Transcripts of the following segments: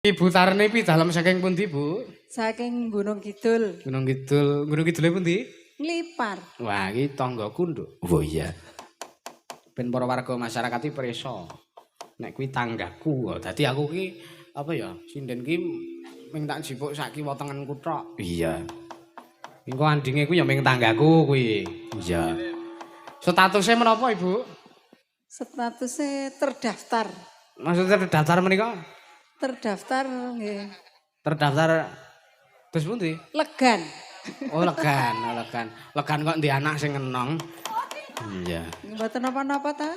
Ibu Tarni dalem saking pundi, Bu? Saking Gunung Kidul. Gunung Kidul. Gunung Kidule pundi? Nglipar. Wah, iki tanggaku, Nduk. Oh iya. Ben para warga masyarakat iki prisa. Nek kuwi tanggaku. Dadi aku ki apa ya? Sinden ki ming tak jipuk sak kiwa tengenku tok. Iya. Engko andinge kuwi ya ming tanggaku kuwi. Iya. Statusnya menapa, Ibu? Statusnya terdaftar. Maksudnya terdaftar menika? Terdaftar nggih. Terdaftar terus pundi? Legan. Oh, legan, oh, legan. Legan kok ndi anak sing ngenong. Iya. Mboten napa-napa ta?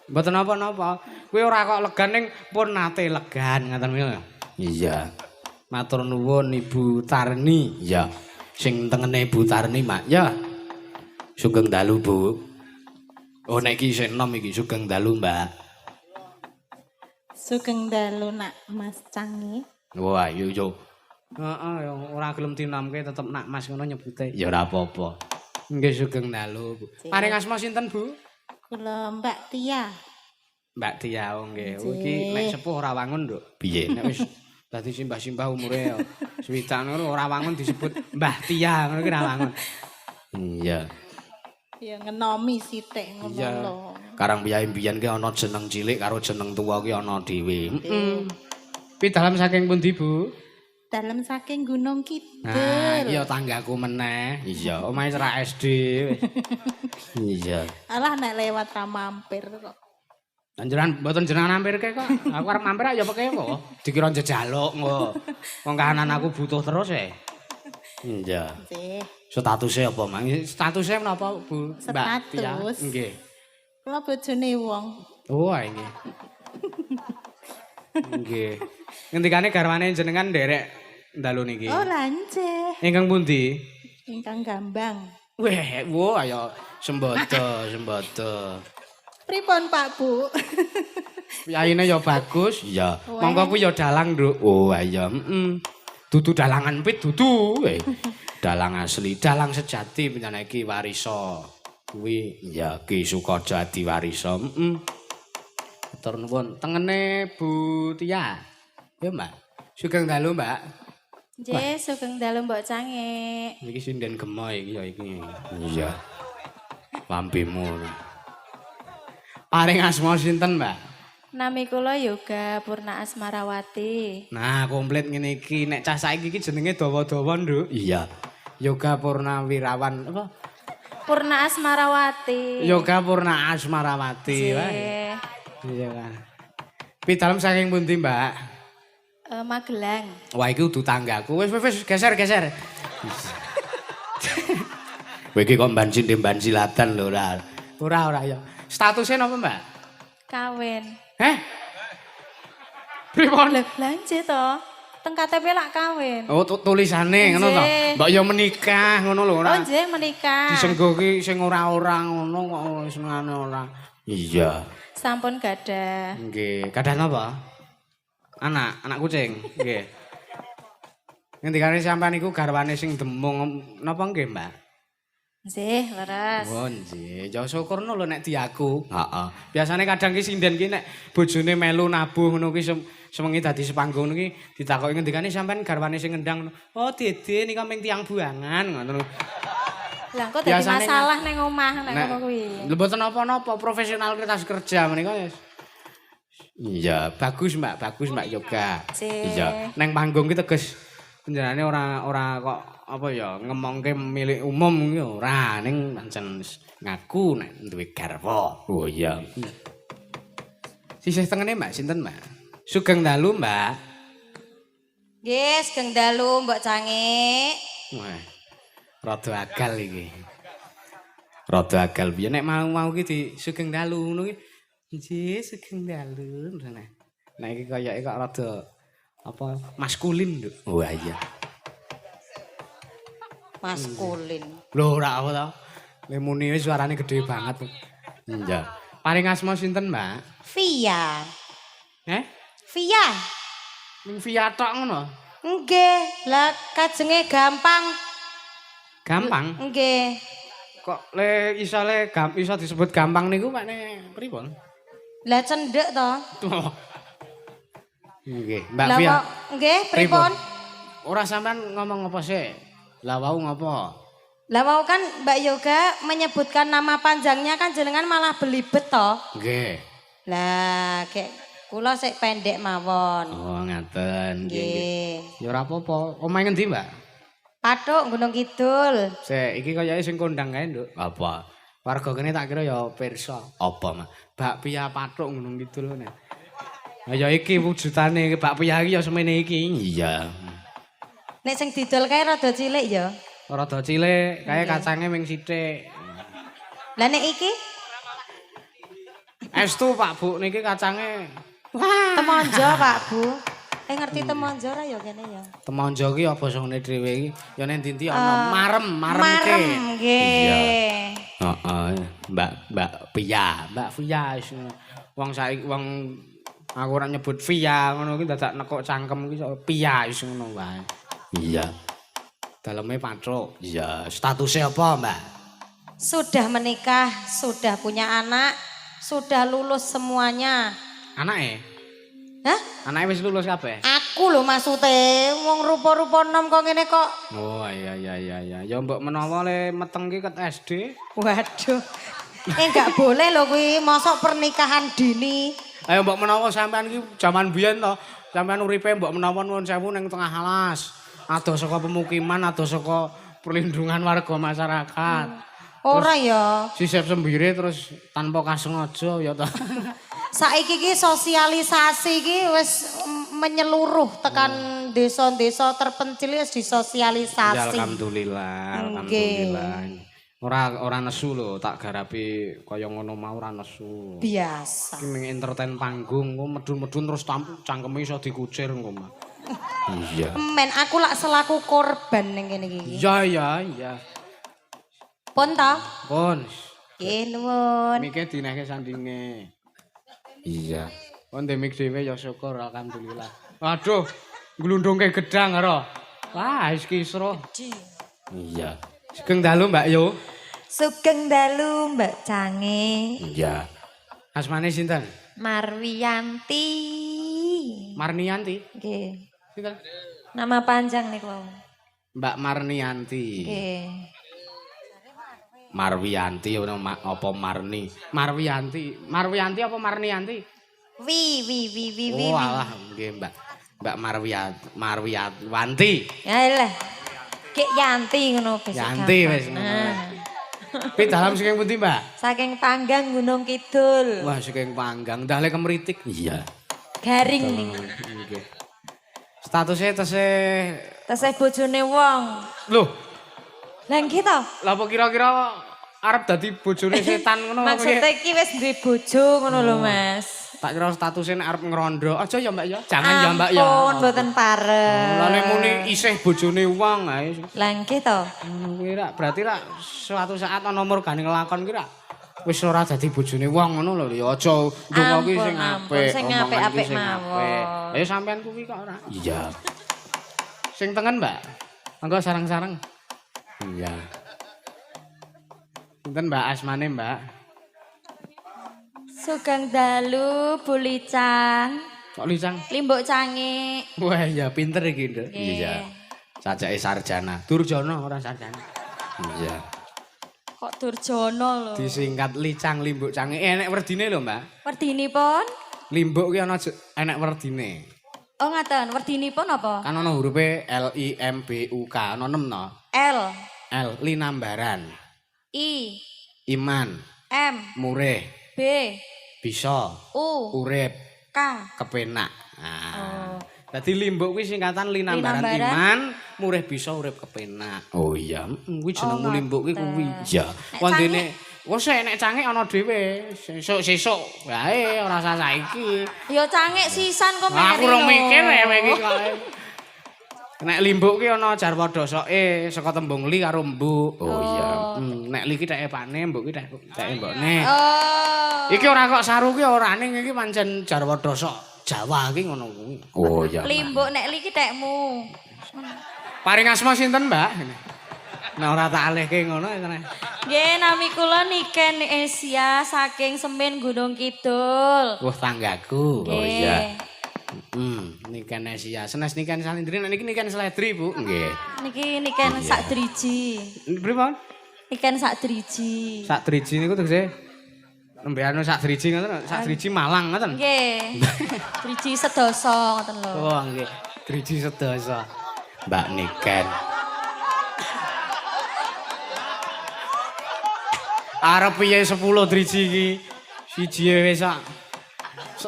Mboten napa-napa. Kuwi ora kok legan ning pun nate legan ngoten niku. Iya. Matur nuwun Ibu Tarni. Iya. Sing tengene Ibu Tarni, Mak. Ya. Sugeng dalu, Bu. Oh, nek iki sing enom iki sugeng dalu, Mbak. Sugeng dalu nak Mas Cangi. Wah, yo. Heeh, ora gelem dinomke tetep nak Mas ngono nyebute. Ya ora apa-apa. Nggih sugeng dalu, Bu. Paring asma sinten, Bu? Kula Mbak Tia. Mbak Tia, nggih. Iki nek sepuh ora wangun, Nduk. Piye? Nek wis dadi simbah-simbah umure swidak ngono ora wangun disebut Mbah Tia, ngono ki ora wangun. Iya. Ya ngenomi sithik ngono Iya. lho. Karang biyen ki ana jeneng cilik karo jeneng tuwa ki ana dhewe. Heeh. Pitalam saking pundi, Bu? Dalem saking Gunung Kidul. Nah, iya tanggaku meneh. Iya, omahe cerak SD wis. Iya. Alah nek lewat ra mampir kok. Panjenengan mboten jenengan mampirke kok. Aku arep mampir ya peke kok. Dikira njejaluk kok. Wong kahanan aku butuh terus e. Iya. Nggih. Statusnya apa, Mang? Statusnya menapa, Bu? Mbak Tia? Status. Nggih. Kula bojone wong. Oh, nggih. Nggih. Ngendikane garwane jenengan nderek dalu niki. Oh lanceh. Ingkang pundi? Ingkang Gambang. Weh, wo ayo sembodo. Pripun Pak Bu? Yaine ya bagus. Iya. Monggo kuwi ya dalang, Nduk. Oh, iya, Dudu dalangan pit dudu. Dalang asli, dalang sejati panjenengan iki warisa. Kuwi ya Ki Sukaja Adiwarisa. Matur nuwun. Tengene Bu Tia. Ya, Mbak. Sugeng dalu, Mbak. Nggih, sugeng dalu Mbok Cangi. Iki sinden gemo iki ya iki. Iya. Lampemu. Paring asma sinten, Mbak? Nami kula Yoga Purna Asmarawati. Nah, komplit ngene iki. Nek cah saiki iki jenenge dawa-dawa, Nduk. Iya. Yoga Purnawirawan apa? Purna Asmarawati. Yoga Purna Asmarawati. Nggih. Iya kan. Pitalam saking pundi, Mbak? Magelang. Wah, iki udu tanggaku. Wis geser. Kowe iki kok mban silatan lho, ora. Ora ya. Statusnya napa, Mbak? Kawin. Heh? Pripun? Lah blanje to. Teng KTP lak kawin. Oh, tulisane ngono to. Mbak ya menikah ngono lho ora. Oh, nggih menikah. Disenggo ki sing ora-ora ngono kok senengane ora. Iya. Sampun gadah. Nggih, gadah napa? Anak kucing. Nggih. Ngendikane sampean iku garwane sing demung napa nggih, Mbak? Nggih, leres. Oh, nggih. Ya syukurno lho nek diaku. Heeh. Biasane kadang ki sinden ki nek bojone melu nabuh ngono ki semengi dadi sepanggung ki ditakoki ngendikane sampean garwane sing ngendang. Oh, Dede nika ming tiyang buangan ngono. Lah kok dadi Biasane masalah ning omah nek ngono kuwi. Lha mboten napa-napa, profesional kertas kerja menika wis. Iya, bagus Mbak Yoga. Iya, neng panggung ki teges panjenengane ora kok apa ya ngemongke milik umum ki ora, ning pancen ngaku nek duwe garwa. Oh iya. Sisih tengene Mbak sinten, Mbak? Sugeng dalu, Mbak. Nggih, sugeng dalu Mbok Cangi. Wah. Rada agal iki. Rada agal piye nek mau ki di sugeng dalu ngono ki. Nggih, sugeng dalu. Nah iki kayake kok rada apa maskulin, Nduk. Wah iya. Maskulin. Lho ora apa to. Lemune wis suarane gede banget. Iya. Paring asma sinten, Mbak? Via. Via Via. Ning Via tok ngono. Nggih, lah kajenge gampang. Gampang. Nggih. Kok iso disebut gampang niku makne pripun? Lah cendhek to. Nggih, Mbak Lah Fia. kok nggih pripun? Ora sampean ngomong apa sih? Lah wau ngopo? Lah mau kan Mbak Yoga menyebutkan nama panjangnya kan jenengan malah belibet toh. Nggih. Lah kayak kula sik pendek mawon. Oh, ngaten. Nggih. Ya ora apa-apa. Omahe ngendi, Mbak? Pathuk Gunung Kidul. Sik, iki kayake sing kondang kae, Nduk. Apa? Warga kene tak kira ya pirsa. Apa, Mak? Bakpia Pathuk Gunung Kidul ngene. Lah ya iki wujudane bakpia iki ya semene iki. Iya. Nek sing didol kae rada cilik ya. Rada cilik, kae kacange ming sithik. Lah nek iki Estu Pak Bu niki kacange. temonjo Pak Bu. Ngerti temonjo ra ya kene ya. Temonjo ki apa sangune dhewe iki? Ya nek ndi ana marem ki. Marem nggih. Heeh, Mbak Pia, wis wong saiki wong aku ora nyebut Via ngono ki dadak nekuk cangkem ki Pia wis ngono wae. Iya. Daleme Pathuk. Iya, statusnya apa, Mbak? Sudah menikah, sudah punya anak, sudah lulus semuanya. Anake? Hah? Anake wis lulus kabeh? Aku lho maksude, wong rupa-rupa nom kok ngene kok. Oh, iya. Ya mbok menawa le meteng ki ket SD. Waduh. Enggak boleh lho kuwi, mosok pernikahan dini. Ayo mbok menawa sampean ki jaman biyen to, sampean uripe mbok menawa nuwun sewu ning tengah alas. Ado saka pemukiman, ado saka perlindungan warga masyarakat. Ora ya. Sisip sembire terus tanpa kasengaja ya to. Saiki ki sosialisasi ki wis menyeluruh tekan desa-desa terpencil wis disosialisasi. Alhamdulillah. Ora nesu lho, tak garapi kaya ngono mau ora nesu. Biasa. Iki ning entertain panggung, kok medun-medun terus cangkeme iso dikucir engko, Mas. Iya. Men aku lak selaku korban ning kene iki. Iya. Pun ta? Pun. Nggih nuwun. Mike dineke sandinge. Iya. Kon demik dhewe ya syukur alhamdulillah. Waduh, glundungke gedang karo. Wah, wis kisruh. Iya. Sugeng dalu, Mbak Yo. Sugeng dalu Mbak Cange. Iya. Asmane sinten? Marwiyanti. Marnianti. Nggih. Sinten? Nama panjang niku. Mbak Marnianti. Nggih. Marwiyanti apa Marni? Marwiyanti apa Marnianti? Wi. Oh alah nggih Mbak Marwiyanti. Ya lah. Kek Yanti ngono wis. Yanti wis ngono. Pi dalam saking pundi, Mbak? Saking Panggang Gunung Kidul. Wah, saking Panggang, ndale kemritik. Iya. Garing ning. Nggih. Statusnya Tesih bojone wong. Loh, Lah nggih to? lha apa kira-kira arep dadi bojone setan ngono apa piye? Maksudnya iki wis duwe bojo ngono lho, Mas. Tak kira statusnya nek arep ngerondo. Aja ya, Mbak ya. Jangan ya, Mbak ya. Ampun, mboten pareng. Lah nek muni isih bojone wong ae. Lah nggih to? Kira berarti lah suatu saat ana murgane ngelakon kira wis ora dadi bojone wong ngono lho. Ya aja ndonga ki sing apik. Sing omongan ki apik-apik sing mawon. apik. Ayo sampean kuwi kok ora. Iya. Sing tengen, Mbak. Monggo sareng-sareng. Iya. Sinten Mbak asmane, Mbak? Sugeng dalu Bulicang. Kok Licang? Limbuk Cange. Wah, ya pinter iki, Nduk. Nggih. Iya. Sajake sarjana. Durjana ora sarjana. Iya. Kok Durjono lho. Disingkat Licang Limbuk Cange. Enek werdine lho, Mbak. Werdinipun? Limbuk ki ana enek werdine. Oh ngaten, werdinipun apa? Kan ana hurufe L I M B U K, ana 6 no. L, L linambaran, I, iman, M, murih, B, bisa, U, urip, K. kepenak. Nah. Oh. Dadi limbuk kuwi singkatan linambaran Linambaran. iman, murih bisa, urip kepenak. Oh iya, kuwi jenengmu Oh, limbuk kuwi kuwi. ngoten. Iya. Wondene wis nek cangik ana dhewe. Sesuk wae ora usah saiki. Ya cangik sisan kok Aku meri ora lho. mikir iki kok. Nek limbuk ki ana jarwa dosoke saka tembung li karo mbuk. Oh iya. Nek li ki teke pakne, mbuk ki teke mbokne. Oh. Iki ora kok saru ki ora ning iki pancen jarwa dosok Jawa ki ngono kuwi. Oh iya. Limbuk nek li ki tekmu. Paring asma sinten, Mbak? Nek ora tak alihke ngono ya. Nggih, nami kula Niken Asia saking Semen Gunung Kidul. Wah, tanggaku. Oh iya. Niken Asia. Senes niken Salindri niki niken Sledri, Bu. Nggih. Niki niken sak driji. Pripun? Niken sak driji. Sak driji niku tegese nembe anu sak driji ngoten, sak driji Malang ngoten. Nggih. Driji sedasa ngoten lho. Oh, nggih. Driji sedasa. Mbak Niken. Arep piye 10 driji iki? Siji wis sak.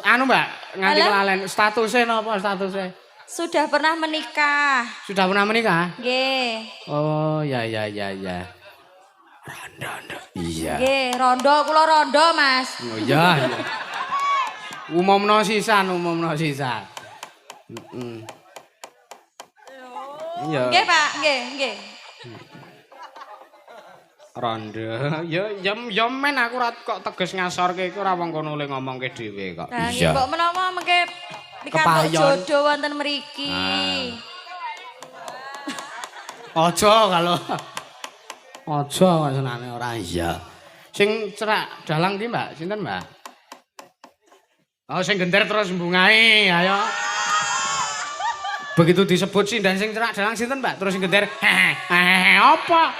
Anu Mbak, nganti kelalen statusnya napa statusnya? Sudah pernah menikah. Sudah pernah menikah? Nggih. Oh, ya. Rondo. Iya. Nggih, rondo kula rondo, Mas. Oh iya. Umumno sisan. Iya. Nggih, Pak, nggih. Rondo. Ya men aku kok teges ngasorke iku ora wong kono le ngomongke dhewe kok. Nah, nggih, mbok menawa mengke pikantuk Kepayon. jodoh wonten mriki. Aja kalau aja senane ora iya. Sing cerak dalang ki, Mbak? Sinten, Mbak? Oh, sing genter terus mbungai, ayo. Begitu disebut sih dan sing cerak dalang sinten, Mbak? Terus sing genter, apa?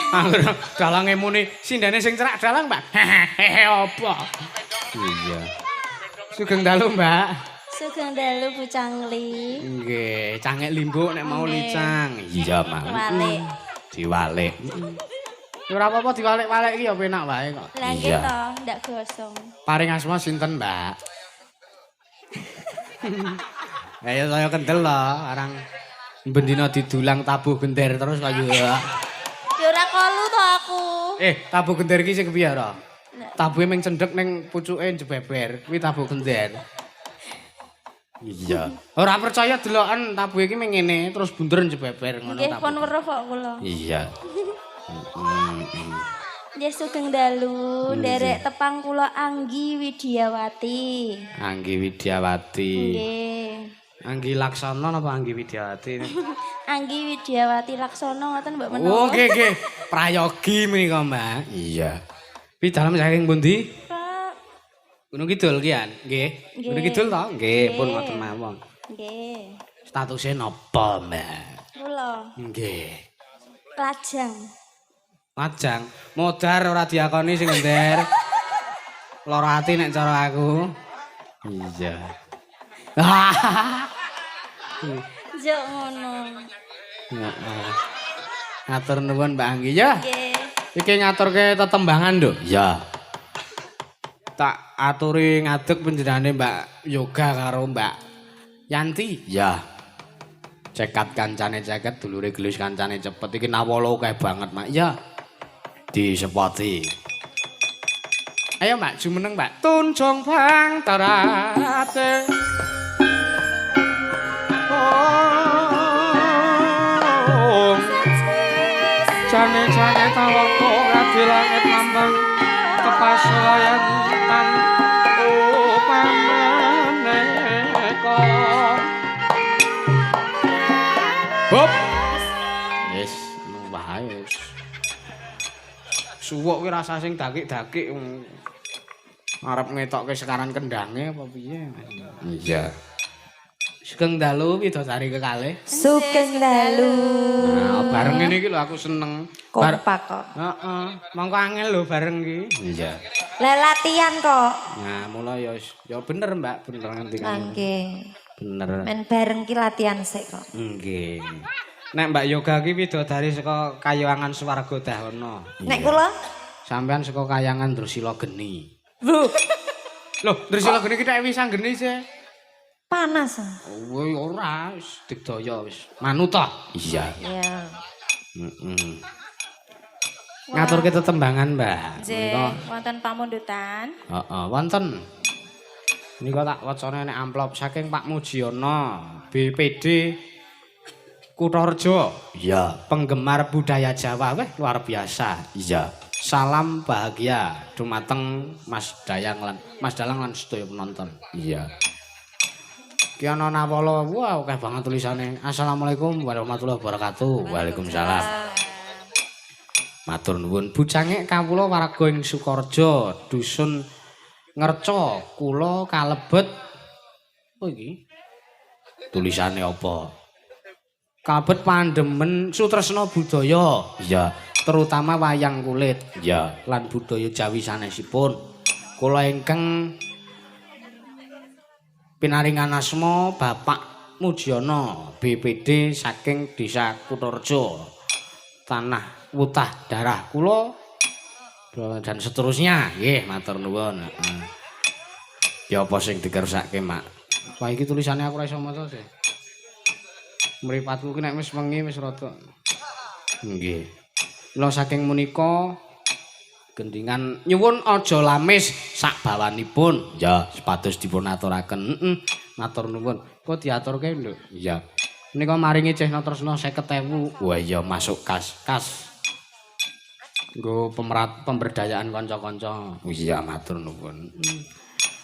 Angger dalange muni sindane sing cerak dalang, Mbak. Apa? Iya. Sugeng dalu, Mbak. Sugeng dalu Bu Cangli. Nggih, cangek limbuk nek mau licang. Iya, Mak. Walik. Diwalik. Ora apa-apa diwalik-walik iki ya penak wae kok. Lah nggih to, ndak gosong. Paring asma sinten, Mbak? Ayo saya kendel lho, arang bendina didulang tabuh gender terus kaya Ya ora kolu to aku. tabuh gender iki sing kepiye ora? Tabuhe ming cendhek ning pucuke jebeber, kuwi tabuh gender. Iya. Ora percaya deloken tabuhe iki ming ngene terus bunder jebeber ngono Nggih pun tabuh. weruh kok kula. Iya. Nggih sugeng dalu, nderek tepang kula Anggi Widyawati. Anggi Widyawati. Nggih. Anggi Laksana napa Anggi Widyawati? Anggi Widyawati Laksono ngoten Mbak menawa. Oh, nggih. Prayogi menika, Mbak. Iya. Pi dalam saking pundi? Pak. Gunung Kidul kian, nggih. Gunung Kidul to? Nggih, pun ngoten mawon. Nggih. Statusnya napa, Mbak? Kula Nggih. lajang. Lajang, modar ora diakoni sing ngender. Lara ati nek cara aku. Iya. Jok ngono. Heeh. Ngatur nuwun Mbak Anggi ya. Nggih. Iki ngaturke tetembangan lho. Ya. Tak aturi ngadeg panjenengane Mbak Yoga karo Mbak Yanti. Ya. Cekat kancane ceket, dulure gelis kancane cepet. Iki nawala akeh banget, Mak. Ya. Disepoti. Ayo, Mbak, jumeneng, Mbak. Tunjung bang tarate. Oh. Jane-jane tawaka ngadi langit mambang kepasayan tan maneka. Hop. Yes, wae wis. Suwuk ki rasa sing dakik-dakik arep ngetokke sekaran kendange apa piye? Iya. Sugeng dalu widodari kekalih. Sugeng dalu. Nah, bareng ngene iki lho aku seneng. Kompak kok. Heeh, mongko angel lho bareng iki. Iya. Lah latihan kok. Nah, mula ya bener, Mbak, bener nganti kan. Nggih. Bener. Men bareng ki latihan sik kok. Nggih. Nek Mbak Yoga ki widodari saka Kayangan Swarga Dahana. Nek kula Sampean saka Kayangan Drusila Geni. Lho, Loh, Drusila Geni ki nek wis anggene sih. panas. Oh, ora, wis digdaya wis. Manut ta? Iya. Iya. Heeh. Ngaturke tetembangan, Mbak. Nggih, wonten pamundutan. Heeh, wonten. Nika tak wacana nek amplop saking Pak Mujiono, BPD Kutorejo. Iya, penggemar budaya Jawa. Weh, luar biasa. Iya. Salam bahagia dumateng Mas Dalang lan sedaya penonton. Iya. Ki ana nawala, wah akeh banget tulisane. Assalamualaikum warahmatullahi wabarakatuh. Waalaikumsalam. Matur nuwun bujange kawula warga ing Sukorejo, dusun Ngerca, kula kalebet apa iki? Tulisane apa? Kalebet pandemen sutresna budaya. Iya, terutama wayang kulit. Iya, lan budaya Jawi sanesipun. Kula ingkang pinaringan asma Bapak Mujiono, BPD saking Desa Kutorejo. Tanah Wutah darah kula dan seterusnya. Nggih, matur nuwun. Ya apa sing dikersake, Mak? Wah, iki tulisane aku ora iso maca sih. Mripatku ki nek wis wengi wis rada. Nggih. Mula saking menika gendingan nyuwun aja lamis sak bawanipun. Ya, sepatus dipun aturaken. Matur nuwun. Kok diaturke, Nduk? Iya. Menika maringi Cehna Tresna 50.000. Wah iya masuk kas. Nggo pemberdayaan kanca-kanca. Iya matur nuwun.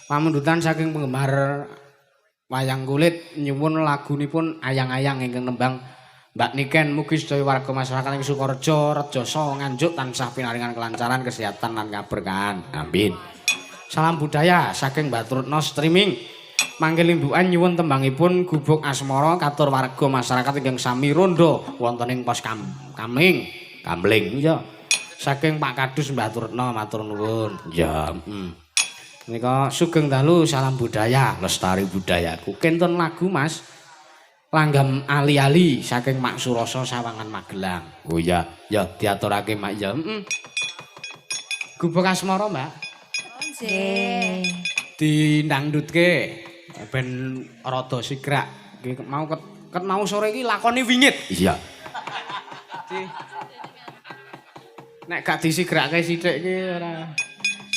Pamundutan saking penggemar wayang kulit nyuwun lagunipun Ayang-ayang ingkang nembang Mbak Niken, mugi sedaya warga masyarakat ing Sukorejo, Rejoso, Nganjuk tansah pinaringan kelancaran, kesehatan lan kaberkahan. Amin. Salam budaya saking Baturutno streaming. Manggil imbukan nyuwun tembangipun Gubuk Asmara katur warga masyarakat ingkang sami rondo wonten ing pos Kamling ya. Saking Pak Kadus Mbah Turutno matur nuwun. Ya, Menika sugeng dalu salam budaya, lestari budayaku. Kenten lagu Mas. Langgam ali-ali saking Mak Suroso Sawangan Magelang. Oh ya, ya diaturake Mak ya. Gubuk Asmara, Mbak. Nggih. Dindangdutke ben rada sigrak. Mau ket mau sore iki lakoni wingit. Iya. Nek gak disigrake sithik iki ora.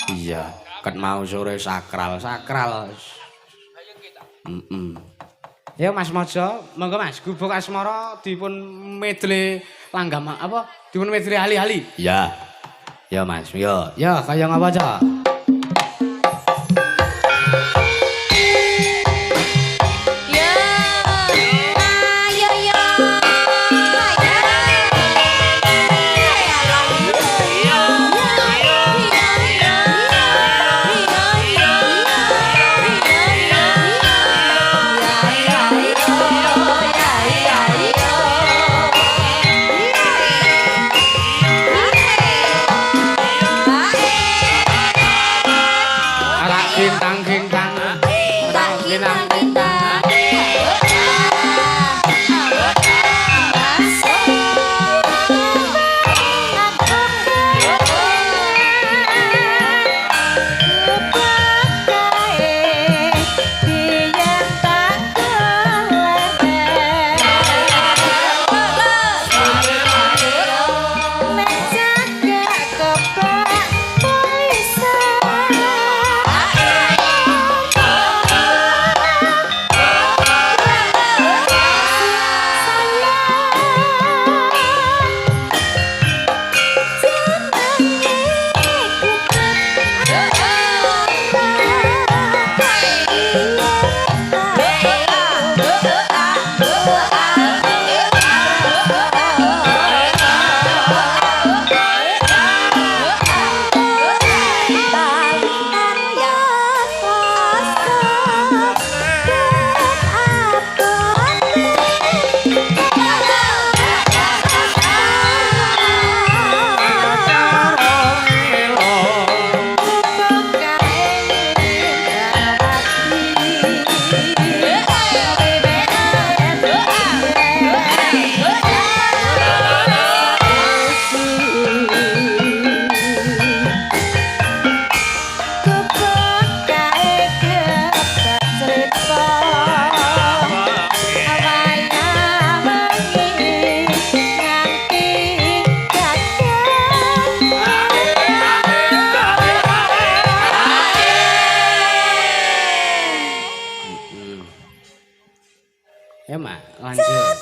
Iya, ket mau sore sakral. Ya Mas Mojo, monggo Mas, Gubuk Asmara dipun medley langgam apa? Dipun medley ali-ali. Iya. Ya Mas, ya kaya ngapa aja. Ya Mak, lanjut.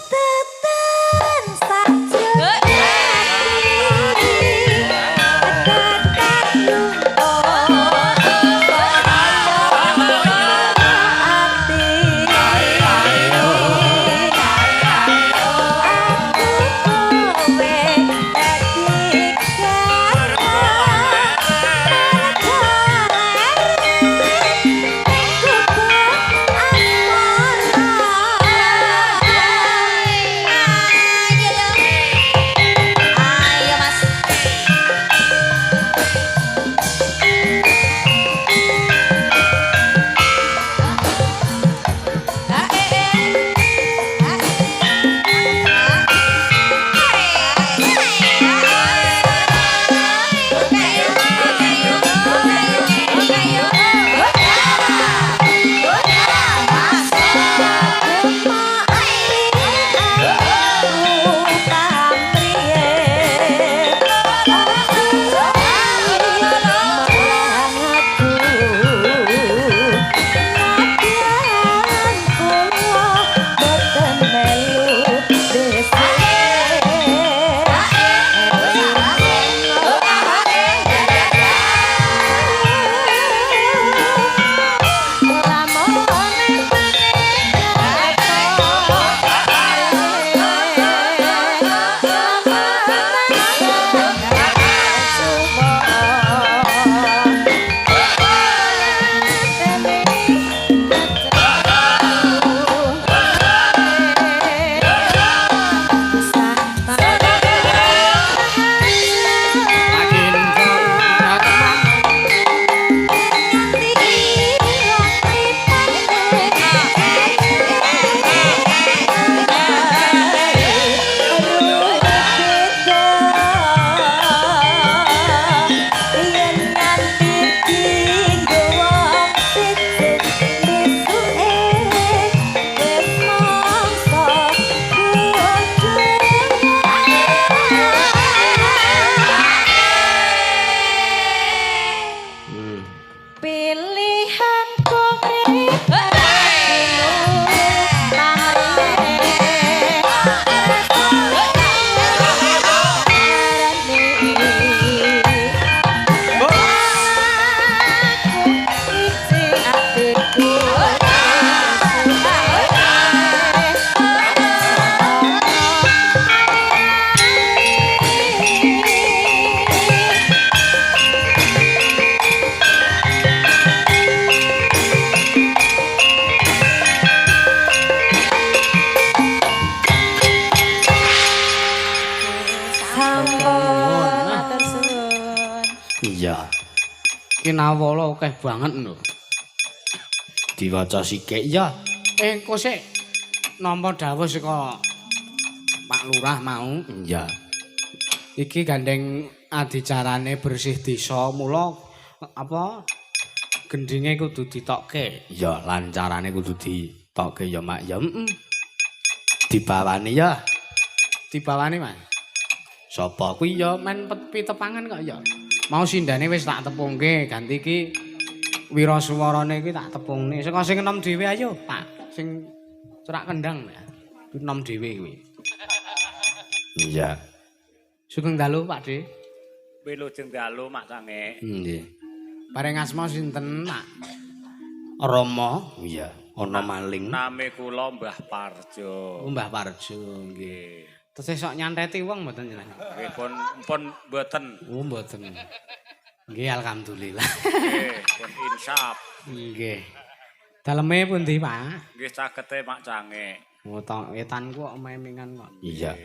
Sinawala akeh banget lho. Diwaca sithik ya. Engko sik nampa dawuh saka Pak Lurah mau. Iya. Iki gandeng adicarane bersih desa mula apa gendinge kudu ditokke. Ya lan carane kudu ditokke ya Mak ya. Dibawani ya. Dibawani Mas. Sapa kuwi ya men pitepangan kok ya. Mau sindane wis tak tepungke, ganti iki wiraswarane iki tak tepungne. Saka sing enom dhewe ayo, Pak. Sing cerak kendang ya. Kuwi enom dhewe kuwi. Iya. Sugeng dalu, Pak De. Wilujeng dalu Mak Cange. Nggih. Paring asma sinten, Mak? Rama. Iya, ana maling. Nami kula Mbah Parjo. Oh, Mbah Parjo nggih. Terus sok nyanteti wong mboten jenengan? Nggih pun mboten. Oh, mboten. Nggih, alhamdulillah. Nggih, pun insaf. Nggih. Daleme pundi, Pak? Nggih cakete Mak Cange. Oh, wetanku kok memingan kok. Iya.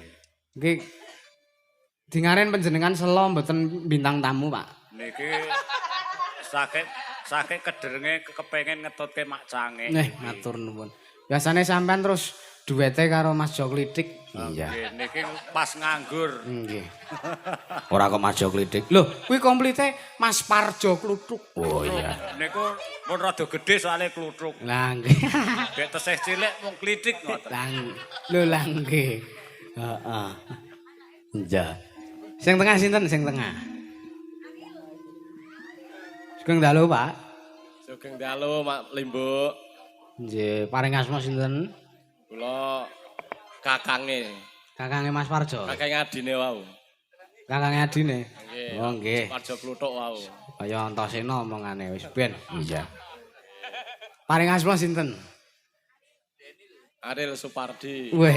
Nggih. Dingaren panjenengan selo mboten bintang tamu, Pak. Niki sakit kederenge kepengin ngetutke Mak Cange. Nggih, matur nuwun. Biasane sampean terus duete karo Mas Jo Klitik. Iya. Nggih, niki pas nganggur. Nggih. Ora kok Mas Jo Klitik. Lho, kuwi komplite Mas Parjo Kluthuk. Oh iya. Niku pun rada gedhe soalé kluthuk. Lah nggih. Dek tesih cilik mung klitik ngoten. Lah nggih. Heeh. Iya. Sing tengah sinten sing tengah? Sugeng dalu, Pak. Sugeng dalu Mak Limbuk. Nggih, paring asma sinten? Kula kakange. Kakange Mas Parjo. Kakange adine wau. Kakange adine. Nggih. Oh nggih. Parjo Kluthuk wau. Kaya Antasena omongane wis ben. Iya. Paring asma sinten? Ariel Supardi. Weh,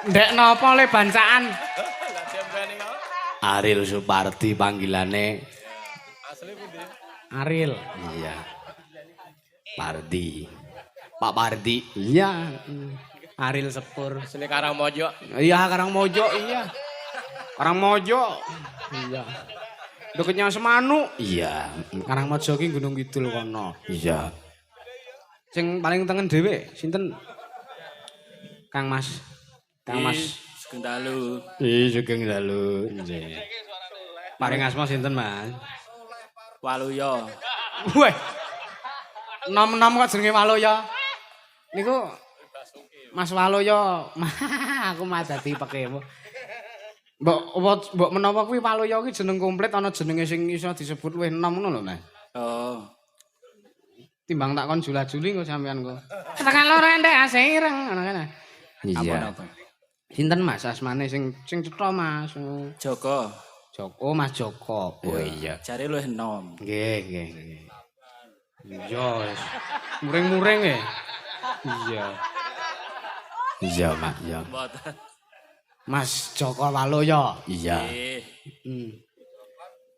Ndek napa le bancaan? Lah jembeni kok. Ariel Supardi panggilane. Asli pundi? Ariel. Iya. Pardi. Pak Pardi. Iya. Ariel Sepur. Asli Karangmojo. Iya, Karangmojo, iya. Karangmojo. Iya. Deketnya Semanu. Iya. Karangmojo ki Gunung Kidul kono. Iya. Sing paling tengen dhewe sinten? Kang Mas. Kang Mas. Sugeng dalu. Sugeng dalu. Nggih. Paring asma sinten, Mas? Waluya. Weh. Nom-nom kok jenenge Waluya. Niku Mas Waluya. Aku mah dadi pekemu. Mbok menapa kuwi Waluya kuwi jeneng komplit ana jenenge sing iso disebut luwih enom ngono lho, Mas. Oh. Timbang tak kon jula-juli kok sampean kok. Tekan loro entek asireng ngono kan. Iya. Sinten Mas asmane sing cetha Mas? Joko. Joko, Mas Joko. Oh iya. Jare luwih enom. Nggih. Iya. Muring-muring ya. Iya. Iya, Mak, ya. Mboten. Mas Joko Waluya. Iya. Nggih.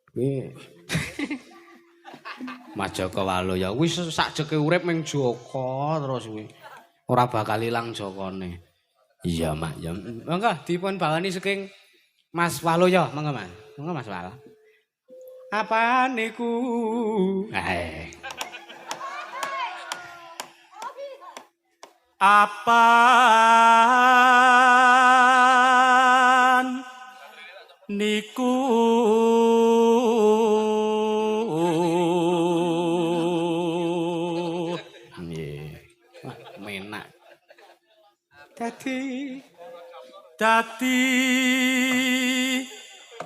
Kuwi Mas Joko Waluya kuwi sakjeke urip ming Joko terus kuwi. Ora bakal ilang Jokone. Iya, Mak, ya. Monggo dipun bawani saking Mas Waluya, monggo, Mas. Monggo Mas Wal. Apa niku? Apaan niku nggih wah menak dadi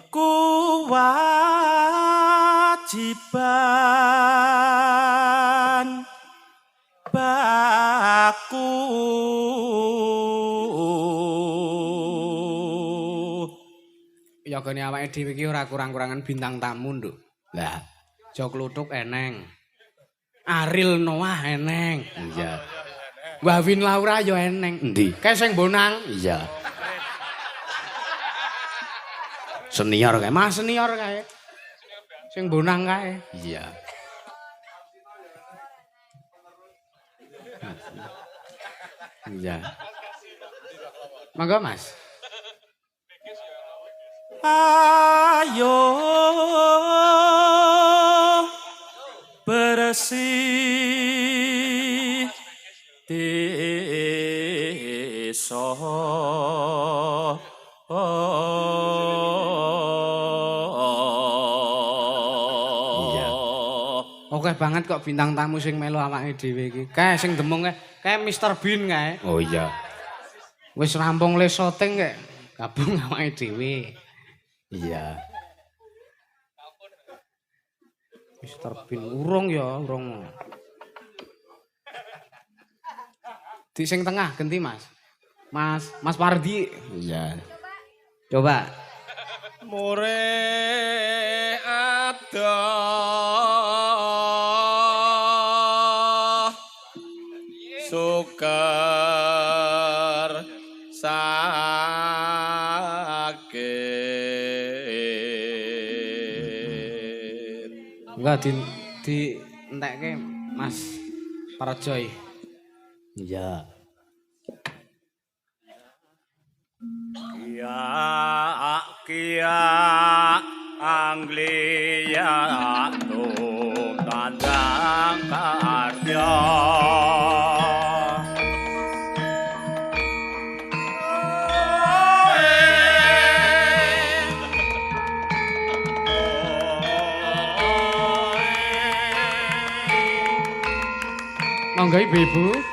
kewajiban baku yogane awake dhewe iki ora kurang-kurangan bintang tamu nduk. Lah, Jo Kluthuk eneng. Ariel Noah eneng. Iya. Wawin Laura yo eneng. Endi? Kae sing Bonang. Iya. Senior kae, Mas senior kae. Sing Bonang kae. Iya. Iya. Monggo Mas. Ayo bersih desa Oke banget kok bintang tamu sing melu awake dhewe iki. Kae sing demung kae Mr Bean kae. Oh iya. Wis rampung le syuting kae gabung awake dhewe. Iya. Mr Bean urung ya, urung. Di sing tengah ganti Mas. Mas Pardi. Iya. Coba. More ada sukar sakit. Enggak di entekke Mas Parajoy. Iya. Kia Anglia tum tandang karya Monggo Ibu.